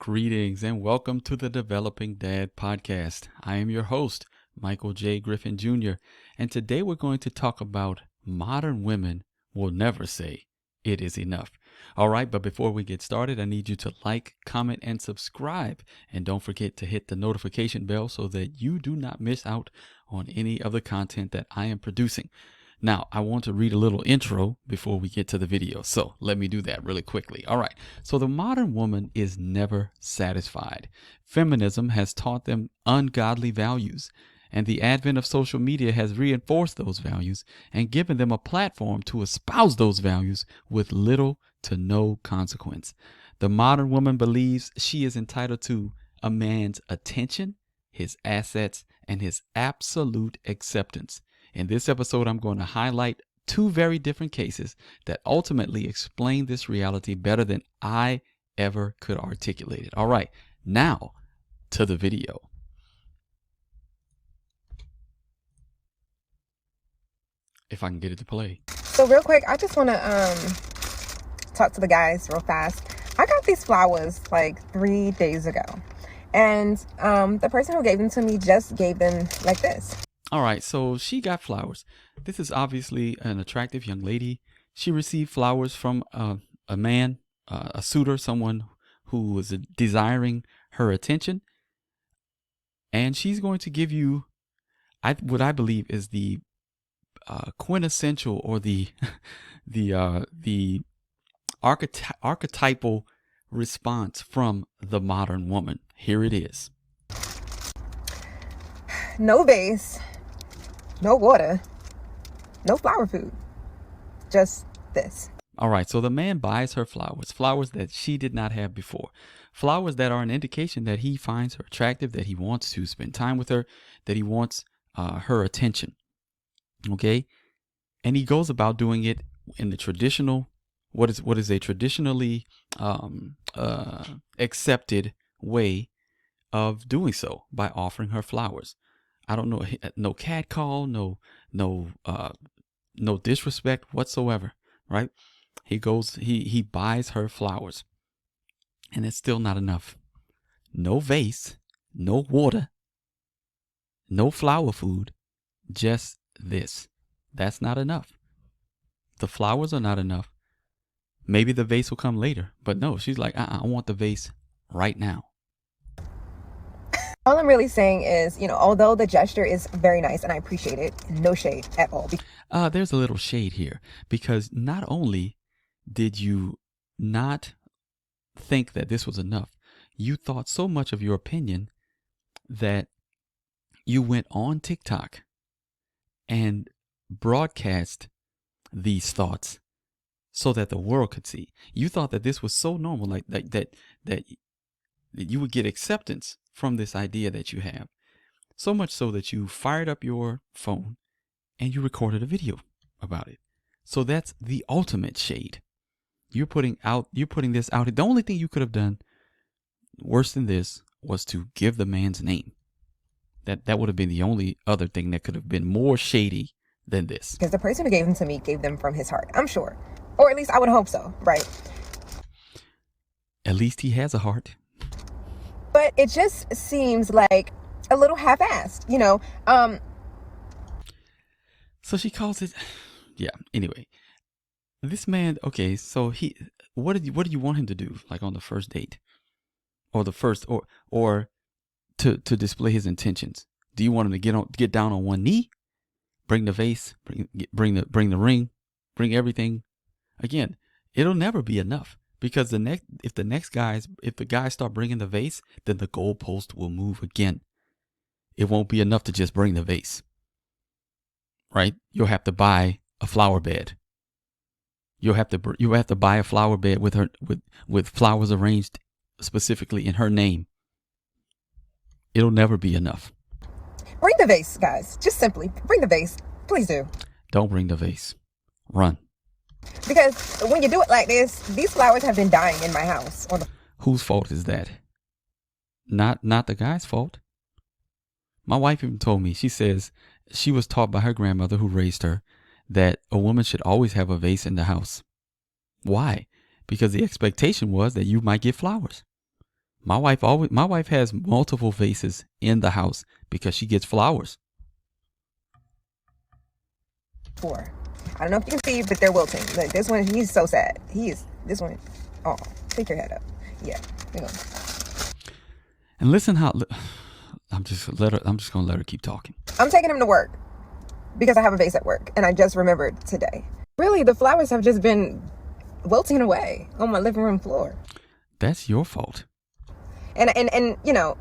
Greetings and welcome to the Developing Dad podcast. I am your host, Michael J. Griffin Jr., and today we're going to talk about modern women will never say it is enough. All right, but before we get started, I need you to like, comment, and subscribe. And don't forget to hit the notification bell so that you do not miss out on any of the content that I am producing. Now, I want to read a little intro before we get to the video, so let me do that really quickly. All right, so the modern woman is never satisfied. Feminism has taught them ungodly values, and the advent of social media has reinforced those values and given them a platform to espouse those values with little to no consequence. The modern woman believes she is entitled to a man's attention, his assets, and his absolute acceptance. In this episode, I'm going to highlight two very different cases that ultimately explain this reality better than I ever could articulate it. All right, now to the video. If I can get it to play. So real quick, I just want to talk to the guys real fast. I got these flowers like 3 days ago, and the person who gave them to me just gave them like this. All right, so she got flowers. This is obviously an attractive young lady. She received flowers from a man, a suitor, someone who was desiring her attention. And she's going to give you what I believe is the quintessential or the archetypal response from the modern woman. Here it is. No vase, no water, no flower food, just this. All right, so the man buys her flowers that she did not have before, flowers that are an indication that he finds her attractive, that he wants to spend time with her, that he wants her attention. Okay, and he goes about doing it in the traditional, what is a traditionally accepted way of doing so, by offering her flowers. I don't know, no catcall, no disrespect whatsoever, right? He buys her flowers, and it's still not enough. No vase, no water, no flower food, just this. That's not enough. The flowers are not enough. Maybe the vase will come later, but no, she's like, I want the vase right now. All I'm really saying is, although the gesture is very nice and I appreciate it, no shade at all. There's a little shade here, because not only did you not think that this was enough, you thought so much of your opinion that you went on TikTok and broadcast these thoughts so that the world could see. You thought that this was so normal, like that you would get acceptance from this idea that you have. So much so that you fired up your phone and you recorded a video about it. So that's the ultimate shade. You're putting this out. The only thing you could have done worse than this was to give the man's name. That would have been the only other thing that could have been more shady than this. Because the person who gave them to me gave them from his heart, I'm sure. Or at least I would hope so, right? At least he has a heart. But it just seems like a little half-assed, So she calls it, yeah. Anyway, this man, okay. So what do you want him to do? Like on the first date, or to display his intentions? Do you want him to get down on one knee, bring the vase, bring the ring, bring everything? Again, it'll never be enough. Because if the guys start bringing the vase, then the goalpost will move again. It won't be enough to just bring the vase, right? You'll have to buy a flower bed. You'll have to buy a flower bed with flowers arranged specifically in her name. It'll never be enough. Bring the vase, guys. Just simply bring the vase. Please do. Don't bring the vase. Run. Because when you do it like this, these flowers have been dying in my house. Whose fault is that? Not the guy's fault. My wife even told me, she says she was taught by her grandmother who raised her that a woman should always have a vase in the house. Why? Because the expectation was that you might get flowers. My wife has multiple vases in the house because she gets flowers. Four. I don't know if you can see, but they're wilting. Like this one, he's so sad. This one. Oh, take your head up. Yeah, you know. And listen how I'm just gonna let her keep talking. I'm taking him to work because I have a vase at work, and I just remembered today. Really, the flowers have just been wilting away on my living room floor. That's your fault. And you know,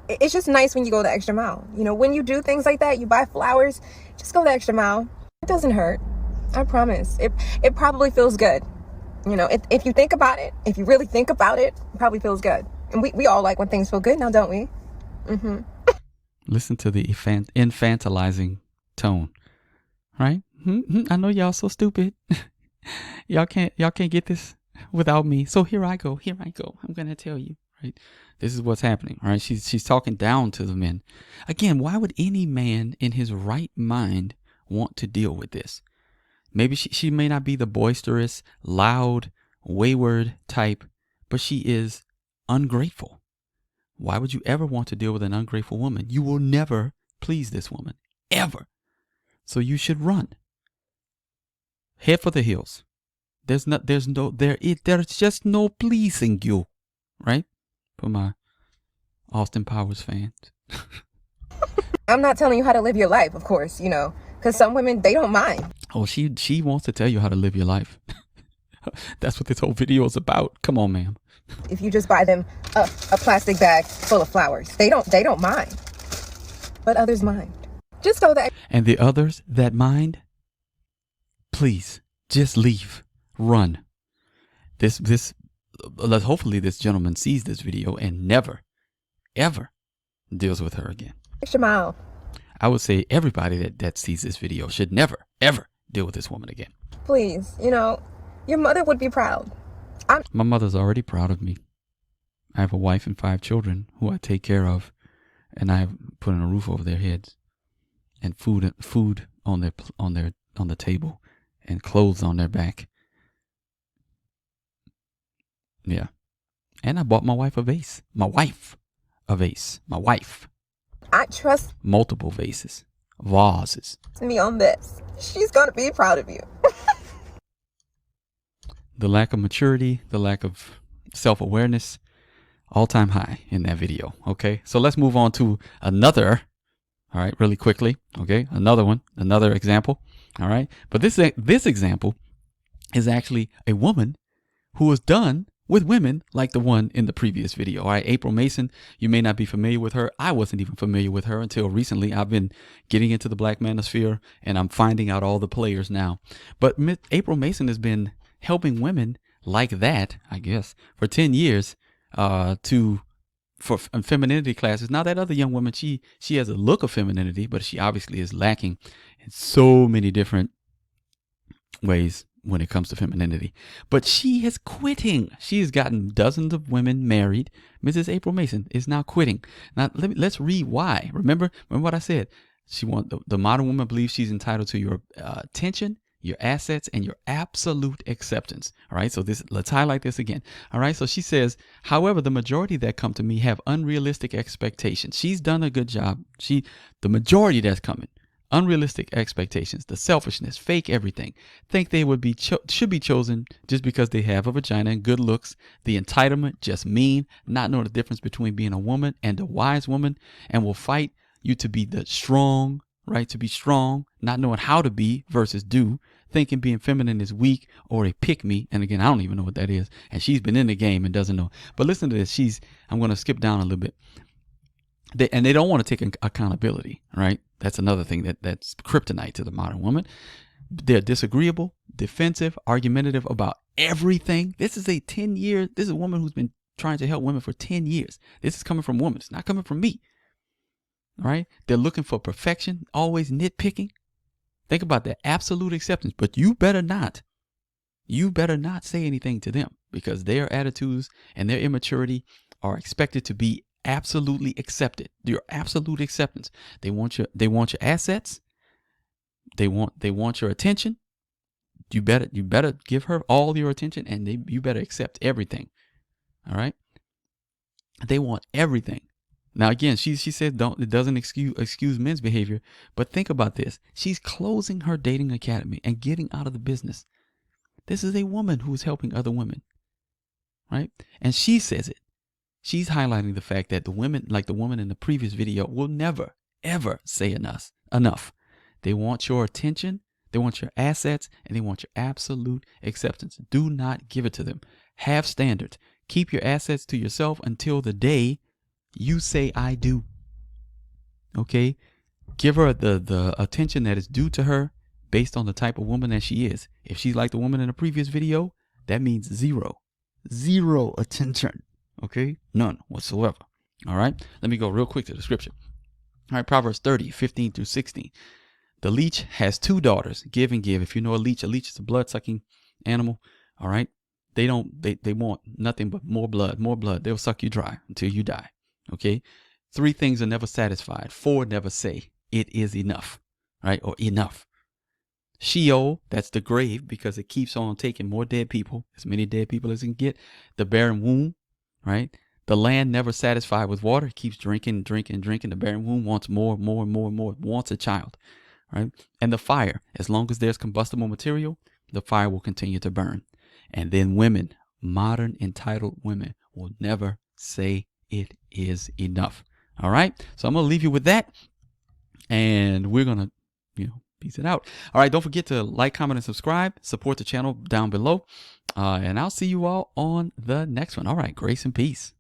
it's just nice when you go the extra mile. You know, when you do things like that, you buy flowers, just go the extra mile. It doesn't hurt. I promise. It probably feels good. You know, if you think about it, if you really think about it, it probably feels good. And we all like when things feel good now, don't we? Mm-hmm. Listen to the infantilizing tone, right? I know y'all so stupid. y'all can't get this without me. So here I go. I'm gonna tell you, right? This is what's happening, right? She's talking down to the men. Again, why would any man in his right mind want to deal with this? Maybe she may not be the boisterous, loud, wayward type, but she is ungrateful. Why would you ever want to deal with an ungrateful woman? You will never please this woman, ever. So you should run. Head for the hills. There's just no pleasing you, right? For my Austin Powers fans. I'm not telling you how to live your life, of course, you know, because some women, they don't mind. Oh, she wants to tell you how to live your life. That's what this whole video is about. Come on, ma'am. If you just buy them a plastic bag full of flowers, they don't mind. But others mind. Just go that. And the others that mind, please just leave. Run. Hopefully this gentleman sees this video and never, ever deals with her again. Extra mile. I would say everybody that sees this video should never, ever deal with this woman again. Please, you know, your mother would be proud. My mother's already proud of me. I have a wife and 5 children who I take care of, and I have put in a roof over their heads, and food on the table, and clothes on their back. Yeah, and I bought my wife a vase. I trust multiple vases, vases. me on this. She's gonna be proud of you. The lack of maturity, the lack of self-awareness, all-time high in that video. Okay, so let's move on to another. All right, really quickly. Okay, another example. All right, but this example is actually a woman who was done with women like the one in the previous video. All right, April Mason, you may not be familiar with her. I wasn't even familiar with her until recently. I've been getting into the Black manosphere and I'm finding out all the players now. But April Mason has been helping women like that, I guess, for 10 years for femininity classes. Now that other young woman, she has a look of femininity, but she obviously is lacking in so many different ways when it comes to femininity. But she is quitting. She has gotten dozens of women married. Mrs. April Mason is now quitting. Now let's read why. Remember what I said. The modern woman believes she's entitled to your attention, your assets, and your absolute acceptance. All right. So let's highlight this again. All right. So she says, however, the majority that come to me have unrealistic expectations. She's done a good job. The majority that's coming, unrealistic expectations, the selfishness, fake everything, think they would should be chosen just because they have a vagina and good looks, the entitlement, just mean, not knowing the difference between being a woman and a wise woman, and will fight you to be the strong, right? To be strong, not knowing how to be versus do, thinking being feminine is weak or a pick me. And again, I don't even know what that is. And she's been in the game and doesn't know. But listen to this. I'm going to skip down a little bit. They don't want to take accountability, right? That's another thing that's kryptonite to the modern woman. They're disagreeable, defensive, argumentative about everything. This is a woman who's been trying to help women for 10 years. This is coming from women. It's not coming from me. All right. They're looking for perfection, always nitpicking. Think about that. Absolute acceptance. But you better not say anything to them, because their attitudes and their immaturity are expected to be absolutely accepted. Your absolute acceptance. They want your assets. They want your attention. You better give her all your attention, and you better accept everything. All right. They want everything. Now, again, she said it doesn't excuse men's behavior, but think about this. She's closing her dating academy and getting out of the business. This is a woman who is helping other women, right? And she says it. She's highlighting the fact that the women, like the woman in the previous video, will never, ever say enough. They want your attention, they want your assets, and they want your absolute acceptance. Do not give it to them. Have standards. Keep your assets to yourself until the day you say I do. Okay? Give her the attention that is due to her based on the type of woman that she is. If she's like the woman in the previous video, that means zero attention. Okay? None whatsoever. All right? Let me go real quick to the scripture. All right, Proverbs 30:15 through 16. The leech has two daughters, give and give. If you know a leech is a blood-sucking animal. All right? They want nothing but more blood. They'll suck you dry until you die. Okay? 3 things are never satisfied. 4 never say it is enough, right? Or enough. Sheol, that's the grave, because it keeps on taking more dead people, as many dead people as it can get. The barren womb, right? The land never satisfied with water. It keeps drinking. The barren womb wants more, wants a child, right? And the fire, as long as there's combustible material, the fire will continue to burn. And then women, modern entitled women, will never say it is enough. All right. So I'm going to leave you with that. And we're going to, piece it out. All right. Don't forget to like, comment, and subscribe. Support the channel down below. And I'll see you all on the next one. All right. Grace and peace.